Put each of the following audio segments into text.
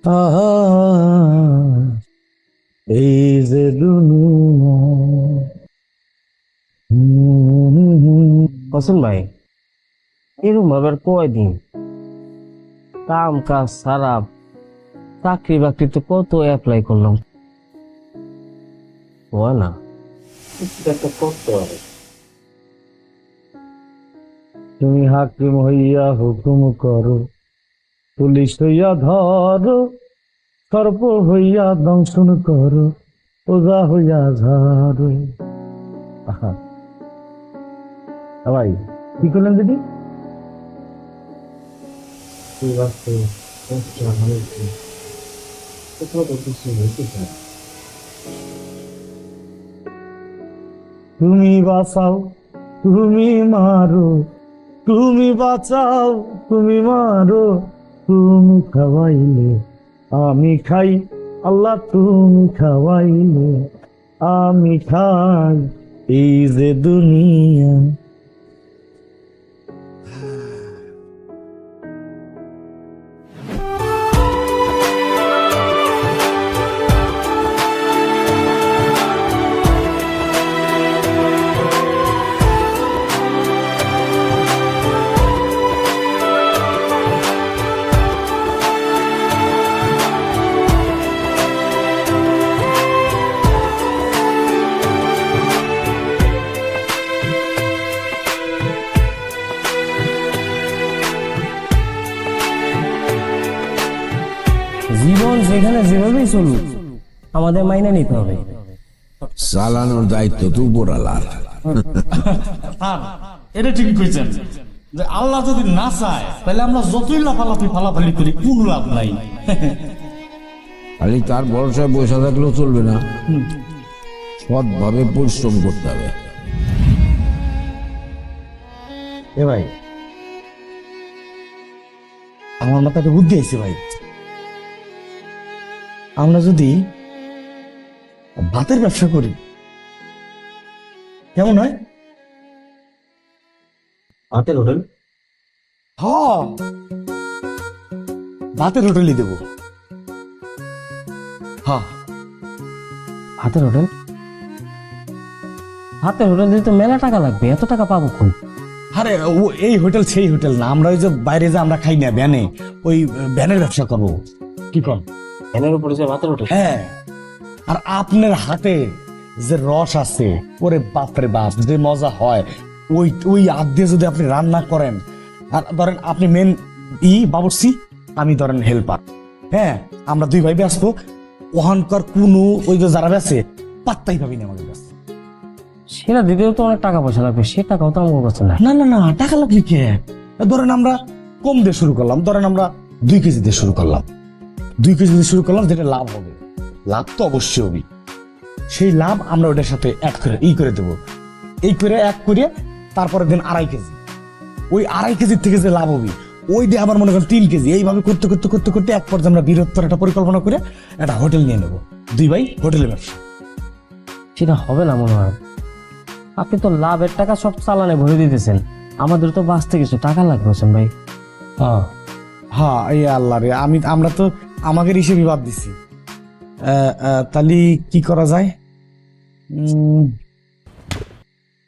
আহা, এই যে দুনিয়া। কসম ভাই, এরকম ভাবে আর কয়দিন? কাম কাজ সারা, চাকরি বাকরিতে কত অ্যাপ্লাই করলাম, হয় না। কিছু একটা করতে হবে। তুমি হাকিম হইয়া হুকুম করো, পুলিশ হইয়া ধরো, সর্প হইয়া দংশন করো, ওজা হইয়া ঝাড়ো। আহা, ভাই কি করলেন দিদি? তুমি বাঁচাও, তুমি মারো, তুমি বাঁচাও, তুমি মারো, তুমি খাওয়াইলে আমি খাই, আল্লাহ তুমি খাওয়াইলে আমি খাই, এই যে দুনিয়া। জীবন যেখানে যেভাবেই চলুক, আমাদের মাইনে নিতে হবে। চালানোর দায়িত্ব তো উপরালার। এটা ঠিক কইছেন যে আল্লাহ যদি না চায় তাহলে আমরা যতই লাফালাফি ফালাফালি করি কোনো লাভ নাই। খালি তার ভরসায় বসে থাকলেও চলবে না, সৎভাবে পরিশ্রম করতে হবে। এ ভাই, আমার মাথায় বুদ্ধি আছে ভাই। আমরা যদি ভাতের ব্যবসা করি কেমন হয়? ভাতের হোটেল? হ্যাঁ, ভাতের হোটেলই দেব। হ্যাঁ, ভাতের হোটেল। ভাতের হোটেল দিতে তো মেলা টাকা লাগবে, এত টাকা পাবো কই? আরে ও এই হোটেল সেই হোটেল না, আমরা ওই যে বাইরে যে আমরা খাই না ভ্যানে, ওই ভ্যানের ব্যবসা করবো। কি কর? ভ্যানের উপরে যে ভাতের হোটেল? হ্যাঁ। আর আপনার হাতে যে রস আছে, ওরে বাপরে বাপ, যে মজা হয়, ওই ওই হাত দিয়ে যদি আপনি রান্না করেন, আর ধরেন আপনি মেন বাবুর্চি, আমি ধরেন হেল্পার, হ্যাঁ, আমরা দুই ভাই ব্যস্ত, ওখানকার কোনো ওই যে যারা বেছে পাত্তাই পাবি না আমাদের কাছে। সেটা দিতেও তো অনেক টাকা পয়সা লাগবে, সে টাকাও তো আমার কাছে না। না না না, টাকা লাগবে কে? ধরেন আমরা কম দিয়ে শুরু করলাম, ধরেন আমরা 2 কেজি দিয়ে শুরু করলাম, 2 কেজি দিয়ে শুরু করলাম, যেটা লাভ হবে, লাভ তো অবশ্যই হবে। সেই লাভ আমরা ওটার সাথে অ্যাড করে করে দেবো, এই করে এক করে তারপরের দিন 2.5 কেজি, ওই 2.5 কেজির থেকে যে লাভ হবে ওই দিয়ে আবার মনে করেন 3 কেজি, এইভাবে করতে করতে করতে করতে এক পর্যায়ে আমরা বৃহত্তর একটা পরিকল্পনা করে একটা হোটেল নিয়ে নেবো, 2 ভাই হোটেলের ব্যবসা। সেটা হবে না মনে হয়। আপনি তো লাভের টাকা সব চালানে ভরে দিতেছেন, আমাদের তো বাঁচতে কিছু টাকা লাগবে হোসেন ভাই। হ্যাঁ হ্যাঁ, এই আল্লাহ রে, আমরা তো আমাদের হিসেবে বাদ দিছি। তাহলে কি করা যায়?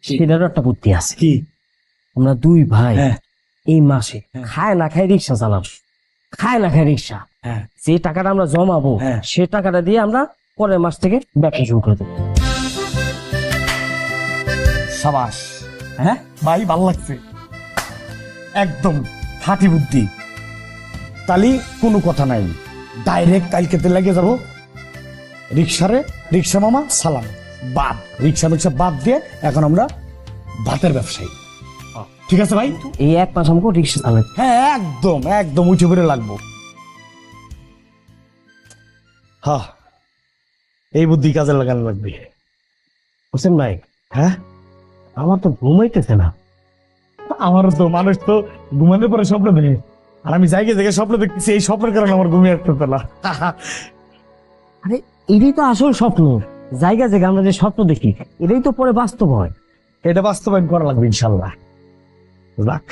সেটারও একটা বুদ্ধি আছে। কি? আমরা 2 ভাই এই মাসে খায় না খায় রিক্সা চালাবো, খায় না খায় রিক্সা, যে টাকাটা আমরা জমাবো সে টাকাটা দিয়ে আমরা পরের মাস থেকে ব্যবসা শুরু করে দেবো। সাবাস, হ্যাঁ ভাই, ভালো লাগছে, একদম খাঁটি বুদ্ধি। তাহলে কোনো কথা নাই, ডাইরেক্ট কালকেতে লেগে যাবো রিক্সারে, রিক্সা মামা সালাম বাদ, রিক্সা বাদ দিয়ে এখন আমরা ভাতের ব্যবসায়ী। ঠিক আছে ভাই, এই 1 মাস আমাকে রিক্সা চালাবে। হ্যাঁ, একদম একদম উঠে পড়ে লাগবো। হ্যাঁ, এই বুদ্ধি কাজে লাগানো লাগবে। হোসেন ভাই, হ্যাঁ, আমার তো ঘুমাইতেছে না। আমারও তো, মানুষ তো ঘুমানোর পরে স্বপ্ন দেখে, আর আমি জায়গায় জায়গায় স্বপ্ন দেখতেছি, এই স্বপ্নের কারণে আমার ঘুমিয়ে আসতেছে না। আরে এটাই তো আসল স্বপ্ন, জায়গা জায়গা আমরা যে স্বপ্ন দেখি এটাই তো পরে বাস্তব হয়। এটা বাস্তবায়ন করা লাগবে ইনশাল্লাহ। রাখ,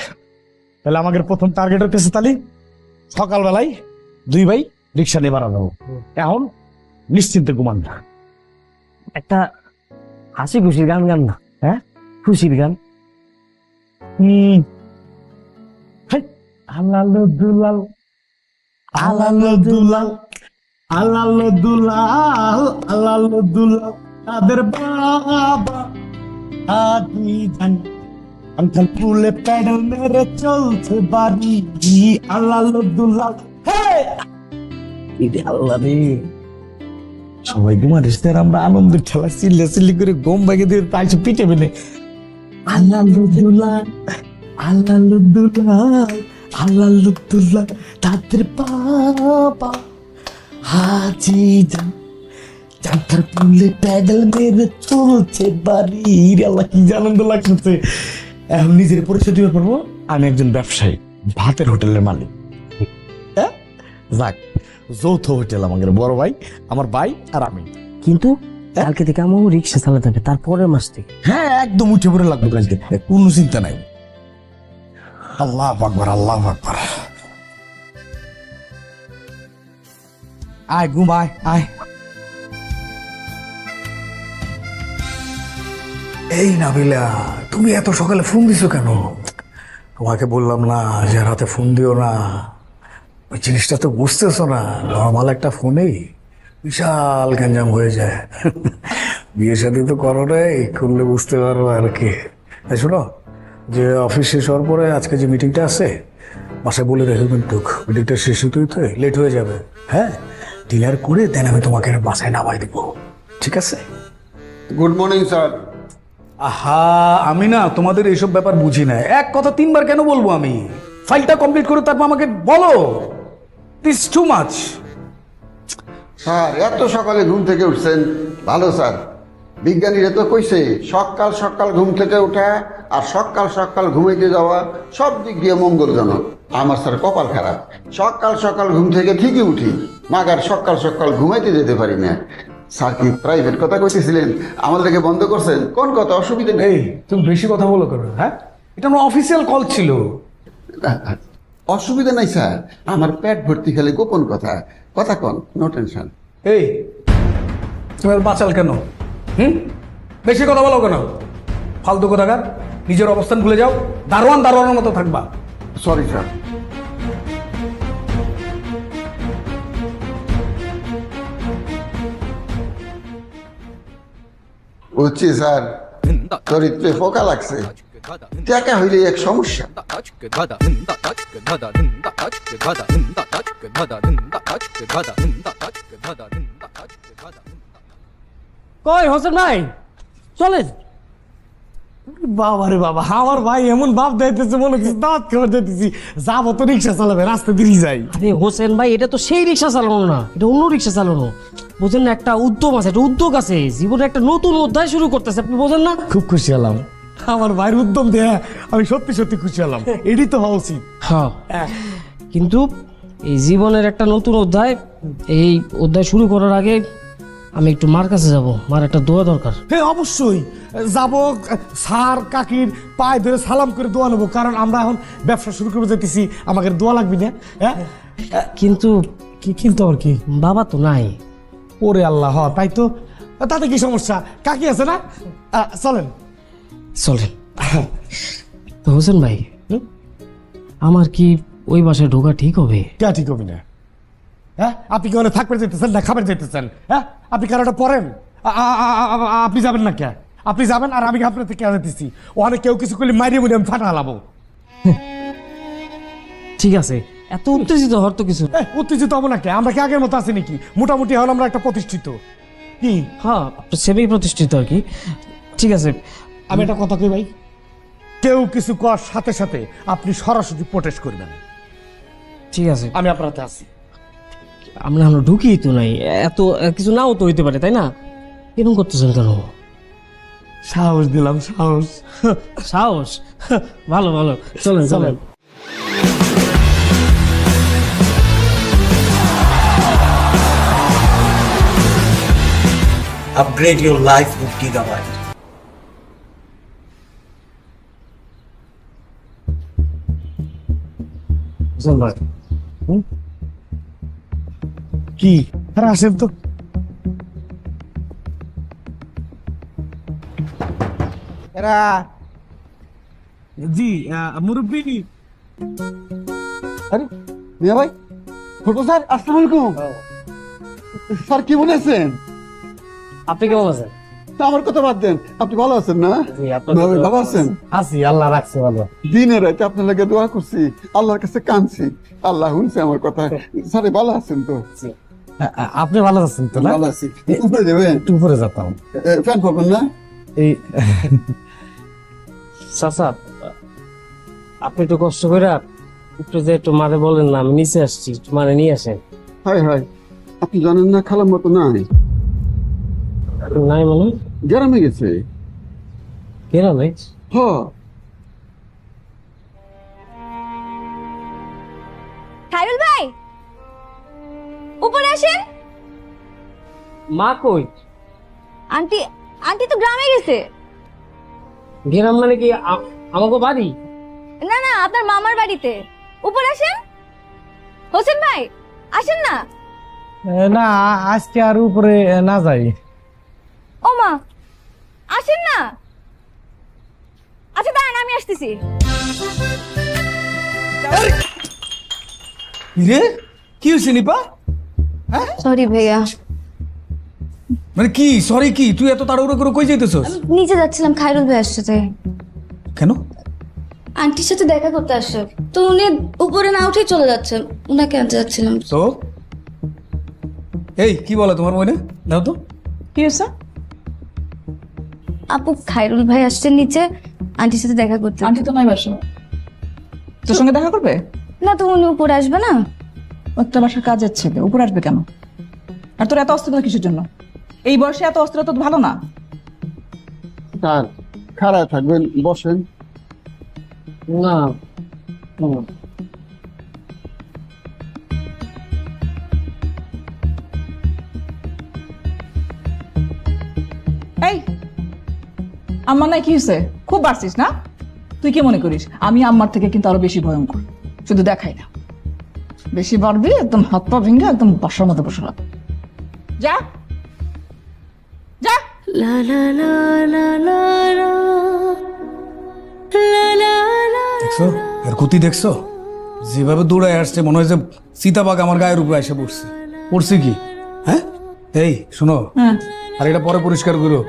তাহলে আমাদের প্রথম টার্গেট হচ্ছে তাহলে সকালবেলায় 2 ভাই রিক্সা নিয়ে বাড়া যাবো। এখন নিশ্চিন্তে ঘুমান না। একটা হাসি খুশির গান গান না, হ্যাঁ, খুশির গান। আলাল দুলাল আলাল দুলাল আলাল দুলাল আলাল দুলাল তাদের বাবা আদি জান আঙ্কাল পুলে প্যাডেল মেরে চলছে বাড়ি আলাল দুলাল। আল্লাহ রে, সবাই ঘুমারিস, আমরা আনন্দের ঠেলা চিল্লা চিল্লি করে গম ভাগে দিয়ে তাইছে পিঠে মেলে আলাল দুলাল আলাল দুলাল আলাল দুলাল তাদের বাবা হাজি জান জানতার পুলে প্যাডেল মেরে চলছে বাড়ি। আল্লাহ কি আনন্দ লাগছে। এখন নিজের পরিচয় দিতে পারবো, আমি একজন ব্যবসায়ী, ভাতের হোটেলের মালিক। যাক, যৌথ হোটেল, আমাদের বড় ভাই, আমার ভাই আর আমি। কিন্তু কালকে থেকে আমার রিক্সা চালাতে হবে, তারপরের মাস থেকে। হ্যাঁ, একদম উঠে পড়ে লাগবে কালকে, কোনো চিন্তা নাই। আল্লাহ আকবার, আল্লাহ আকবার। আয় ঘুম, আয় আয়। এই নাবিলা, তুমি এত সকালে ফোন দিছো কেন? তোমাকে বললাম না যে রাতে ফোন দিও না। ওই জিনিসটা তো বুঝতেছো না, নর্মাল একটা ফোনেই বিশাল গ্যাঞ্জাম হয়ে যায়। বিয়ে শাদী তো করো নাই, করলে বুঝতে পারো আর কি। এই শোনো, যে অফিস শেষ হওয়ার পরে আজকে যে মিটিংটা আছে, বাসায় বলে রেখে কিন্তু মিটিংটা শেষ হতে হতে লেট হয়ে যাবে। হ্যাঁ, ডিনার করে দেন আমি তোমাকে বাসায় নামাই দিব, ঠিক আছে? Good morning sir. আহা, আমি না তোমাদের এইসব ব্যাপার বুঝি না। এক কথা তিনবার কেন বলবো? আমি ফাইলটা কমপ্লিট করে তারপর আমাকে বলো। This too much. স্যার, এত সকালে ঘুম থেকে উঠছেন, ভালো স্যার। বিজ্ঞানীরা তো কইছে সকাল সকাল ঘুম থেকে ওঠা আর সকাল সকাল ঘুমাইতে যাওয়া সব দিক দিয়ে মঙ্গলজনক। আমার স্যার কপাল খারাপ, সকাল সকাল ঘুম থেকে ঠিকই উঠি, মাগার সকাল সকাল ঘুমাইতে যেতে পারি না। স্যার কি প্রাইভেট কথা কইতেছিলেন, আমাদেরকে বন্ধ করছেন? কোন কথা, অসুবিধা নেই। এই, তুমি বেশি কথা বলো কেন? হ্যাঁ, এটা আমার অফিসিয়াল কল ছিল। অসুবিধা নাই স্যার, আমার পেট ভর্তি খালি গোপন কথা, কথা কন, নো টেনশন। এই, তুমি আর বাঁচাল কেন? বেশি কথা বলো কেন? ফালতু কথাকার, নিজের অবস্থান ভুলে যাও। দারোয়ান দারোয়ানের মতো থাকবা। Sorry sir. বুঝছি স্যার, চরিত্রে ফোকা লাগছে, টাকা হইলে এক সমস্যা। কই হোসেন ভাই, চলেন। বাবা রে বাবা, আমার ভাই এমন ভাব দিতেছে মনে হচ্ছে দাঁত খাবার দিতেছি। যাবো তো রিক্সা চালাবে, রাস্তা দিয়ে যাই। আরে হোসেন ভাই, এটা তো সেই রিক্সা চালানো না, এটা অন্য রিক্সা চালানো। বোঝেন না, একটা উদ্যম আছে, একটা উদ্যোগ আছে, জীবনে একটা নতুন অধ্যায় শুরু করতেছে, আপনি বোঝেন না? খুব খুশি হলাম, আমার ভাইয়ের উদ্যম দেয়া আমি সত্যি সত্যি খুশি হলাম। এটাই তো হওয়া উচিত। হ্যাঁ, কিন্তু এই জীবনের একটা নতুন অধ্যায়, এই অধ্যায় শুরু করার আগে আমি একটু মার কাছে যাব, মার একটা দোয়া দরকার। হ্যাঁ অবশ্যই যাবো, স্যার কাকির পায়ে ধরে সালাম করে দোয়া নেবো, কারণ আমরা এখন ব্যবসা শুরু করে যেতেছি, আমাকে দোয়া লাগবে না? হ্যাঁ, কিন্তু কি কিন্তু আর কি, বাবা তো নাই। ওরে আল্লাহ, তাই তো, তাতে কি সমস্যা? কাকি আছে না, চলেন। চলেন। তো হোসেন ভাই, আমার কি ওই বাসায় ঢোকা ঠিক হবে? কে ঠিক হবে না? হ্যাঁ, আপনি কি ওখানে থাকবে যেতেছেন না খাবার যেতেছেন? হ্যাঁ, আপনি কারোটা পড়েন, আপনি যাবেন না কে? আপনি যাবেন আর আমি আপনার থেকে যেতেছি। ওখানে কেউ কিছু করলে মারিয়ে মুড়ে আমি ফাটা হালাবো। ঠিক আছে, এত উত্তেজিত হওয়ার তো কিছু। উত্তেজিত হবো না কে? আমরা কি আগের মতো আছি নাকি? মোটামুটি হলো আমরা একটা প্রতিষ্ঠিত। কি? হ্যাঁ, সেভাবেই প্রতিষ্ঠিত আর কি। ঠিক আছে, আমি একটা কথা কই ভাই, কেউ কিছু করার সাথে সাথে আপনি সরাসরি প্রোটেস্ট করবেন। ঠিক আছে, আমি আপনার হাতে আছি। আমরা ঢুকি তো নাই, এত কিছু নাও তো হইতে পারে, তাই না? এরকম করতেছেন কেন? সাহস দিলাম, সাহস। সাহস? ভালো ভালো, চলেন চলেন। Upgrade your life with Gigabyte. Hossain ভাই, কি আরে আসেন তো। এরা জি মুরব্বী। আরে মিয়া ভাই, ছোট স্যার, আসসালামু আলাইকুম। স্যার কি বলেছেন? আপনি কেমন আছেন? তা আমার কথা বাদ দেন, আপনি ভালো আছেন না? জি, আপনার মিয়া ভাই, ভালো আছেন? আছি, আল্লাহ রাখছে ভালো। দিনে রাতে আপনার লাগে দোয়া করছি, আল্লাহর কাছে কাঁদছি, আল্লাহ শুনছে আমার কথা। স্যার ভালো আছেন তো? আপনি ভালো আছেন তো না? ভালো আছি। উপরে যাবেন? একটু উপরে যেতাম। ফ্যান পাবেন না? এই চাচা, আপনি একটু কষ্ট করে একটু যে একটু মারে বলেন না, আমি নিচে আসছি, একটু মারে নিয়ে আসেন। হাই হাই, আপনি জানেন না খালাম মতো নাই, নাই মানে? গ্রামে গেছে। কেরা নাই? হ, খায়রুল ভাই, উপরে আসেন। মা কই? আন্টি, আন্টি তো গ্রামে গেছে। গ্রাম মানে কি আমাকে বাড়ি? না না, আপনার মামার বাড়িতে। উপরে আসেন। হোসেন ভাই, আসেন না। না আজকে আর উপরে না যাই। ও মা, আসেন না। আচ্ছা দাঁড়ান, আমি আসতেছি। রে কি হয়েছে নিপা? সরি ভাইয়া, মানে কি সরি কি, তুই এত তাড়াহুড়ো করে কই যাইতেছস? নিচে যাচ্ছিলাম, খায়রুল ভাই আসছে তাই। কেন? আন্টির সাথে দেখা করতে আসছে, তো উনি উপরে না উঠেই চলে যাচ্ছেন, উনাকে আনতে যাচ্ছিলাম। তো এই কি বলে তোমার মনে দাও তো। কি হয়েছে? আপু, খায়রুল ভাই আসছেন নিচে আন্টির সাথে দেখা করতে। আন্টি তো নাই বাসা, তোর সঙ্গে দেখা করবে? না তো উনি উপরে আসবে না? ও একটা বাসার কাজের ছেলে, উপরে আসবে কেন? আর তোর এত অস্থিরতা কিসের জন্য? এই বয়সে এত অস্থিরতা তো ভালো না। স্যার খাড়ায় থাকবেন, বসেন। না, এই আম্মা নাই কি হয়েছে? খুব বাড়ছিস না? তুই কি মনে করিস আমি আম্মার থেকে কিন্তু আরো বেশি ভয়ঙ্কর? শুধু দেখাই না, বেশি বাড়বি একদম হাত পা ভেঙে একদম বাসার মধ্যে বসে রাখ। যা যা। দেখছো এর গতি দেখছো? যেভাবে দৌড়ায় আসছে মনে হয় যে সীতাবাগ আমার গায়ের উপরে এসে পড়ছে। পড়ছে কি? হ্যাঁ এই শোনো, হ্যাঁ, আর এটা পরে পরিষ্কার করো,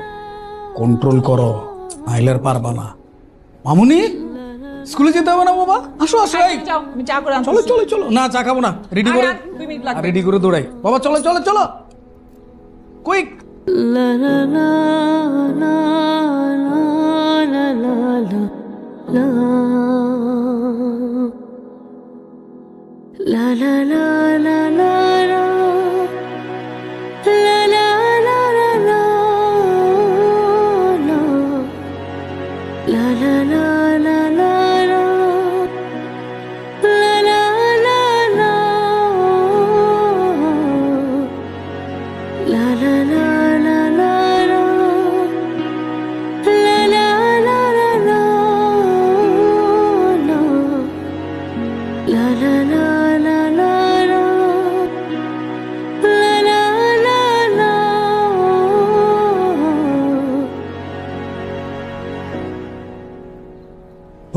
কন্ট্রোল করো, নাইলে আর পারবা না। মামুনি, স্কুলে যেতে হবে না বাবা? আসো আসো, এই যাও, আমি চা করে চলো আনতেছি। চলো চলো। না চা খাবো না, রেডি করে, 2 মিনিট লাগবে। রেডি করে দৌড়াই বাবা। চলো চলো চলো, কুইক।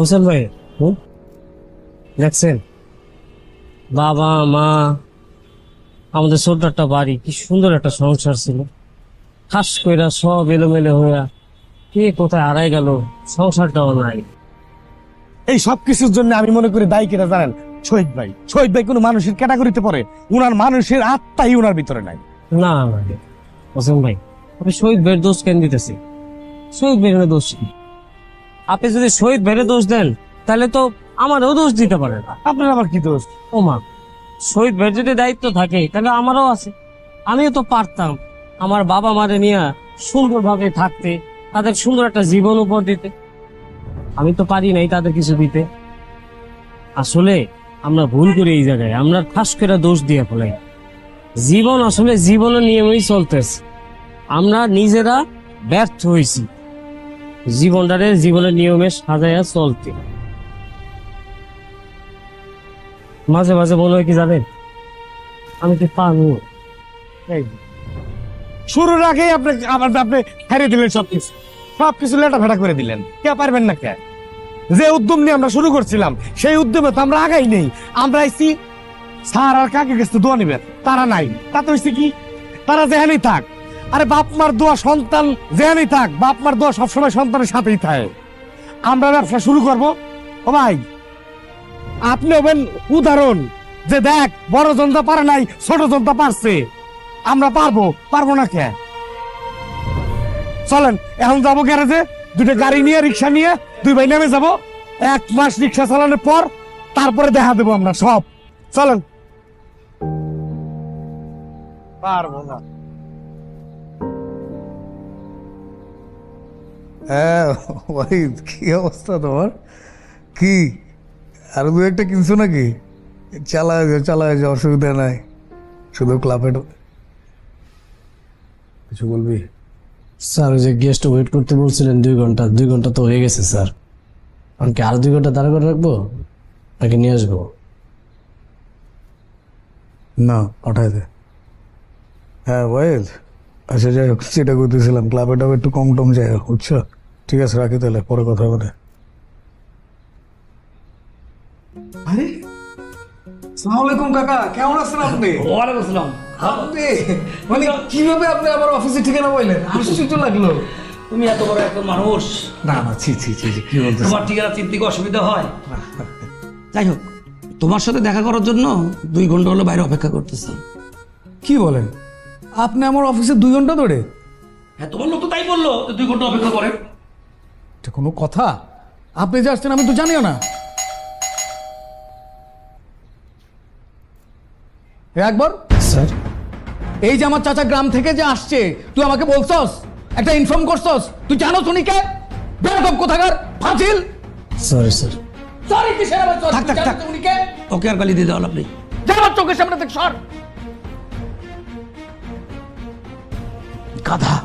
হোসেন ভাই, দেখছেন বাবা মা, আমাদের ছোট্ট একটা বাড়ি, কি সুন্দর একটা সংসার ছিল, খাস কইরা সব এলোমেলো হইয়া কে কোথায় হারাই গেল, সংসারটাও নাই। এই সব কিছুর জন্য আমি মনে করি দায়ী কিনা জানেন? শহীদ ভাই। শহীদ ভাই কোনো মানুষের ক্যাটাগরিতে পড়ে? উনার মানুষের আত্মাই উনার ভিতরে নাই। না হোসেন ভাই, আপনি শহীদ ভাইয়ের দোষ কেন দিতেছি? শহীদ ভাইয়ের দোষ কি? আপনি যদি শহীদ ভাইয়ের দোষ দেন তাহলে তো আমারও দোষ দিতে পারেন। আপনার আবার কি দোষ? ও মা, শহীদ ভাইয়ের যদি দায়িত্ব থাকে তাহলে আমারও আছে। আমিও তো পারতাম আমার বাবা মারে নিয়ে সুন্দরভাবে থাকতে, তাদের সুন্দর একটা জীবন উপহার দিতে। আমি তো পারি নাই তাদের কিছু দিতে। আসলে আমরা ভুল করি এই জায়গায়, আমরা খাস করে দোষ দিয়ে ফেলাই। জীবন আসলে জীবনের নিয়মেই চলতেছে, আমরা নিজেরা ব্যর্থ হয়েছি জীবনটারে জীবনের নিয়মে সাজাইয়া চলতে। মাঝে মাঝে মনে হয় কি জানেন, আমি কি পারবো? এই শুরুর আগেই আপনি আপনি হারিয়ে দিলেন সবকিছু লেটা ফেটা করে দিলেন। কে পারবেন না কে? যে উদ্যম নিয়ে আমরা শুরু করছিলাম সেই উদ্যমে তো আমরা আগাই নেই। আমরা আইছি স্যার আর কাকে গেছে দোয়া নিবেন, তারা নাই। তাতে হয়েছে কি, তারা যেখানেই থাক, আরে বাপ মার দোয়া সন্তান যেখানেই থাক, বাপ মার দোয়া সবসময় সন্তানের সাথেই থাকে। আমরা ব্যবসা শুরু করব। ও ভাই, আপনি হবেন উদাহরণ যে দেখ বড় জনতা পারে নাই, ছোট জনতা পারছে, আমরা পারবো না কে? চলেন এখন যাবো গ্যারেজে, দুটো গাড়ি নিয়ে, রিক্সা নিয়ে 2 ভাই নেমে যাবো। 1 মাস রিক্সা চালানোর পর তারপরে দেখা দেবো আমরা সব। চলেন। পারবো না। হ্যাঁ ভাই, কি অবস্থা তোমার? কি আরো 2-1টা কিনছো নাকি? চালায় যাও, অসুবিধা নাই। শুধু ক্লাবে কিছু বলবি? স্যার ওই যে গেস্ট ওয়েট করতে বলছিলেন 2 ঘন্টা, 2 ঘন্টা তো হয়ে গেছে স্যার। কি আরো 2 ঘন্টা দাঁড়া করে রাখবো নাকি নিয়ে আসবো? না, পাঠাই দে। হ্যাঁ ভাই, আচ্ছা যাই হোক, সেটা করতেছিলাম ক্লাবে টাবে একটু কম টম যাই হোক, বুঝছো? ঠিক আছে, রাখি তাহলে, পরে কথা হবে। আরে আসসালামু আলাইকুম কাকা, কেমন আছেন আপনি? ওয়ালাইকুম আসসালাম। আপনি মানে কিভাবে আপনি আমার অফিসে ঠিকানা পাইলেন? আশ্চর্য লাগলো। তুমি এত বড় একটা মানুষ, না না, ছি, কি বলতেছেন? তোমার ঠিকানা চিনতে কি অসুবিধা হয়? যাই হোক, তোমার সাথে দেখা করার জন্য 2 ঘন্টা হলো বাইরে অপেক্ষা করতেছি। কি বলেন? আপনি আমার অফিসে 2 ঘন্টা ধরে? হ্যাঁ, তোমার লোক তো তাই বললো, 2 ঘন্টা অপেক্ষা করেন। এটা কোনো কথা? আপনি যে আসছেন আমি তো জানিও না। একবার স্যার এই যে আমার চাচা গ্রাম থেকে যে আসছে, তুই আমাকে বলছস, একটা ইনফর্ম করছস, তুই জানো শুনি কে? বেরকম কোথাকার ফাজিল। Sorry sir. সরি কিসের আবার সরি? থাক, থাক, থাক। উনি কে? ওকে আর গালি দিয়ে দেওয়া লাভ নেই। যা আমার চোখের সামনে থেকে সর। গাধা।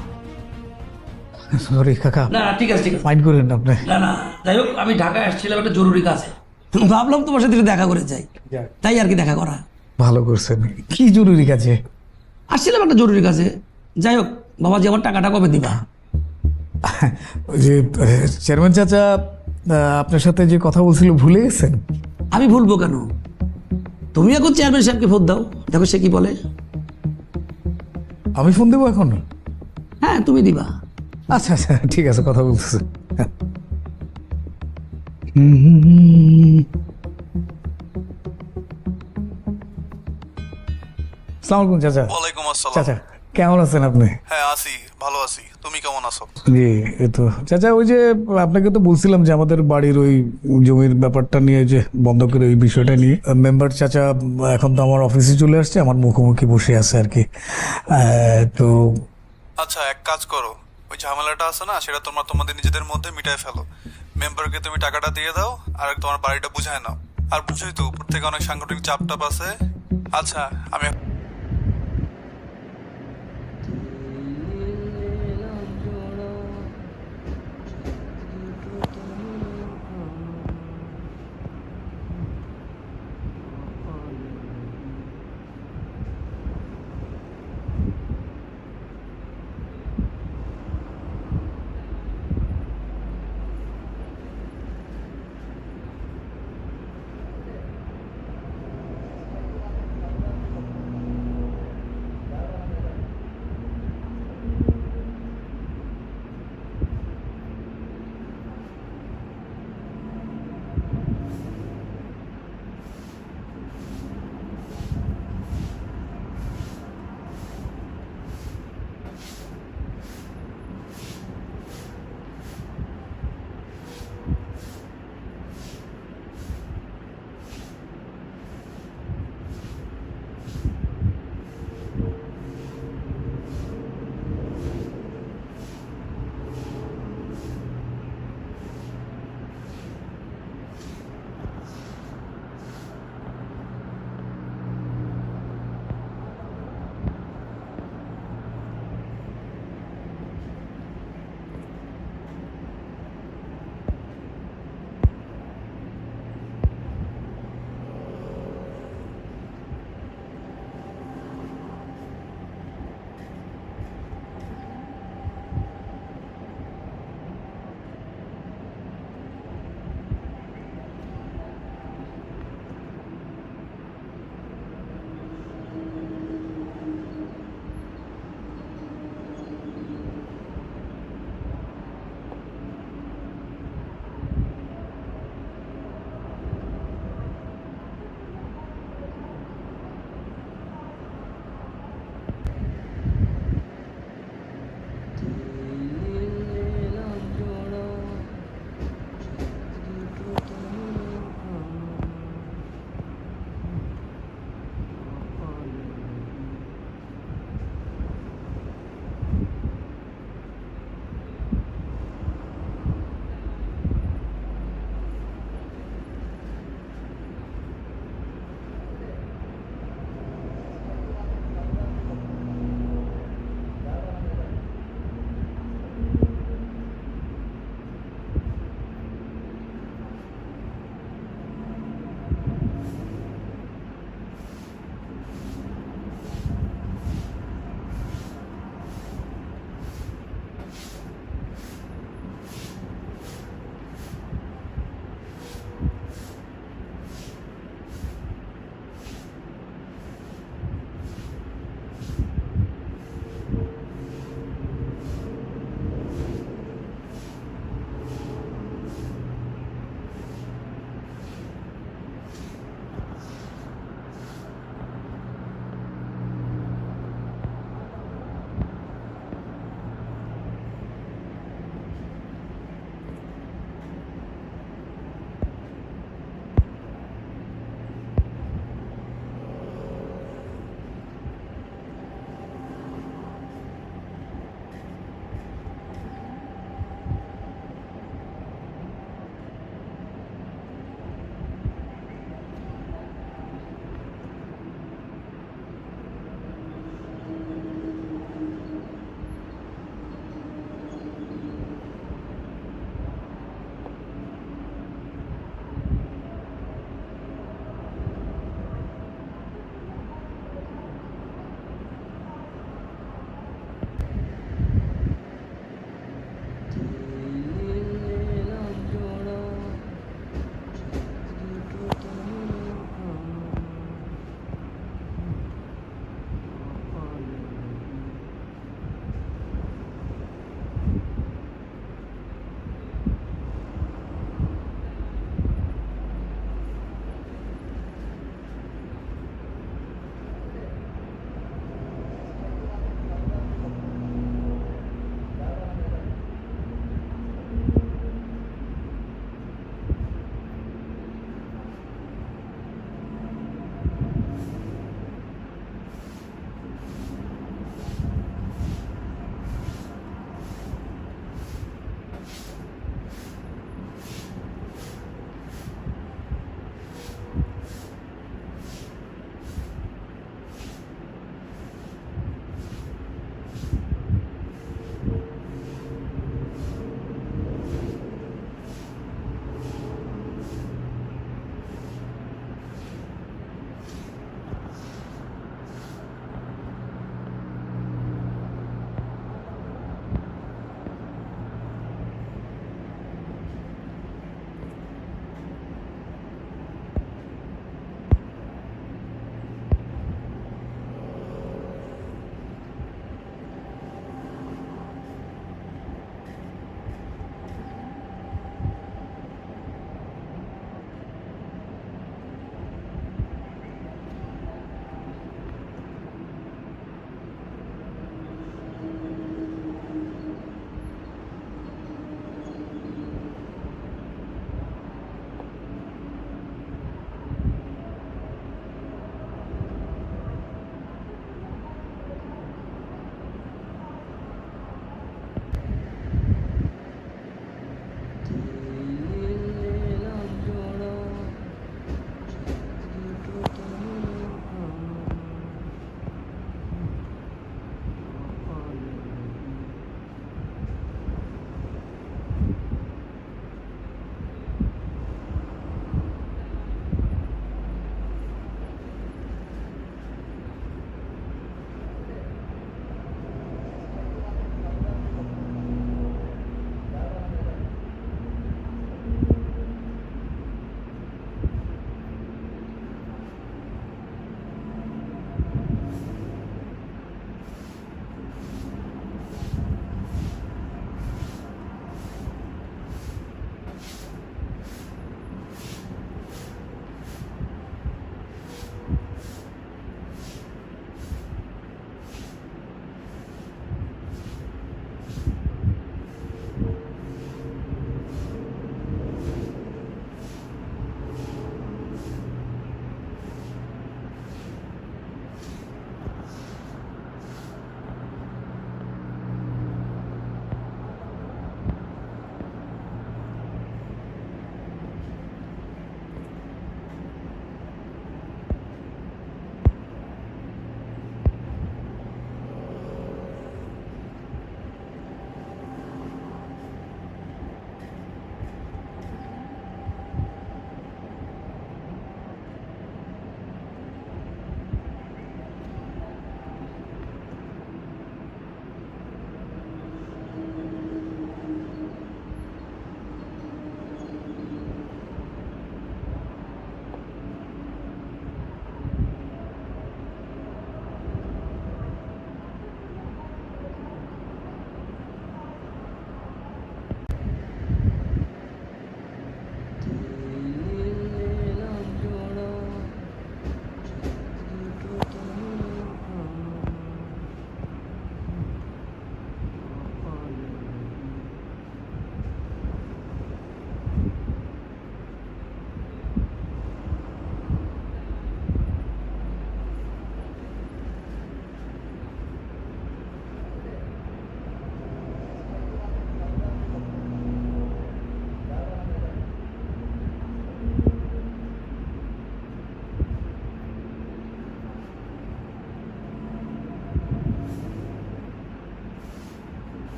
সরি কাকা, না ঠিক আছে, ঠিক আছে। মাইন্ড করেন না আপনি। না, যাই হোক, আমি ঢাকায় আসছিলাম একটা জরুরি কাজে, ভাবলাম তোমার সাথে একটু দেখা করে যাই, তাই আর কি দেখা করা। ভালো করছেন। কি জরুরি কাজে আসছিলাম? একটা জরুরি কাজে। যাই হোক, বাবাজি আমার টাকাটা কবে দিবা? ওই যে চেয়ারম্যান চাচা আপনার সাথে যে কথা বলছিল ভুলে গেছেন? আমি ভুলবো কেন? তুমি এখন চেয়ারম্যান সাহেবকে ফোন দাও, দেখো সে কি বলে। আমি ফোন দেবো এখন? হ্যাঁ, তুমি দিবা। আচ্ছা আচ্ছা, ঠিক আছে, কথা বলতেছে। আসসালামু আলাইকুম চাচা। ওয়ালাইকুম আসসালাম। চাচা কেমন আছেন আপনি? হ্যাঁ আছি, ভালো আছি। তুমি কেমন আছো? জি এই তো চাচা, ওই যে আপনাকে তো বলছিলাম যে আমাদের বাড়ির ওই জমির ব্যাপারটা নিয়ে, যে বন্ধকের ওই বিষয়টা নিয়ে, মেম্বার চাচা এখন তো আমার অফিসে চলে আসছে, আমার মুখোমুখি বসে আছে আর কি। তো আচ্ছা, এক কাজ করো, ওই ঝামেলাটা আছে না, সেটা তোমাদের নিজেদের মধ্যে মিটায় ফেলো। মেম্বারকে তুমি টাকাটা দিয়ে দাও, আর তোমার বাড়িটা বুঝায় নাও। আর বুঝোই তো উপর থেকে অনেক সাংগঠনিক চাপ টাপ আছে। আচ্ছা, আমি